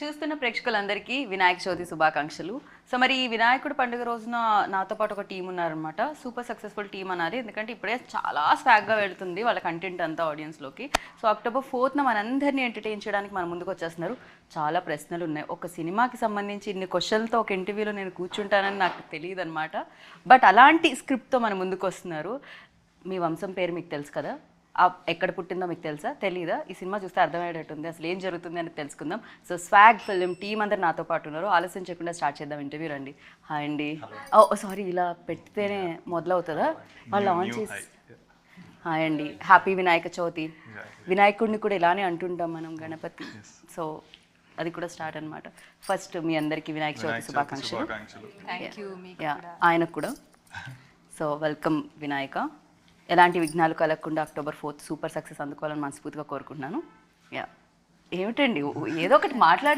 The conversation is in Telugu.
చూస్తున్న ప్రేక్షకులందరికీ వినాయక చవితి శుభాకాంక్షలు. సో మరి ఈ వినాయకుడి పండుగ రోజున నాతో పాటు ఒక టీం ఉన్నారనమాట. సూపర్ సక్సెస్ఫుల్ టీం అన్నారు, ఎందుకంటే ఇప్పుడే చాలా స్వాగ్గా వెళ్తుంది వాళ్ళ కంటెంట్ అంతా ఆడియన్స్లోకి. సో October 4th మనందరినీ ఎంటర్టైన్ చేయడానికి మన ముందుకు వచ్చేస్తున్నారు. చాలా ప్రశ్నలు ఉన్నాయి. ఒక సినిమాకి సంబంధించి ఇన్ని క్వశ్చన్లతో ఒక ఇంటర్వ్యూలో నేను కూర్చుంటానని నాకు తెలియదు అనమాట. బట్ అలాంటి స్క్రిప్ట్తో మన ముందుకు వస్తున్నారు. మీ వంశం పేరు మీకు తెలుసు కదా, ఎక్కడ పుట్టిందో మీకు తెలుసా, తెలీదా? ఈ సినిమా చూస్తే అర్థమయ్యేటట్టుంది, అసలు ఏం జరుగుతుంది అని తెలుసుకుందాం. సో స్వాగ్ ఫిల్మ్ టీం అందరు నాతో పాటు ఉన్నారు. ఆలస్యం చేయకుండా స్టార్ట్ చేద్దాం ఇంటర్వ్యూ. రండి. హాయ్ అండి. సారీ, ఇలా పెడితేనే మొదలవుతుందా? వాళ్ళు ఆన్ చేసి. హాయ్ అండి, హ్యాపీ వినాయక చవితి. వినాయకుడిని కూడా ఇలానే అంటుంటాం మనం, గణపతి. సో అది కూడా స్టార్ట్ అనమాట. ఫస్ట్ మీ అందరికీ వినాయక చవితి శుభాకాంక్షలు. ఆయనకు కూడా. So welcome Vinayaka. ఎలాంటి విఘ్నాలు కలగకుండా October 4th సూపర్ సక్సెస్ అందుకోవాలని మనస్ఫూర్తిగా కోరుకుంటున్నాను. ఏమిటండి, ఏదో ఒకటి మాట్లాడండి.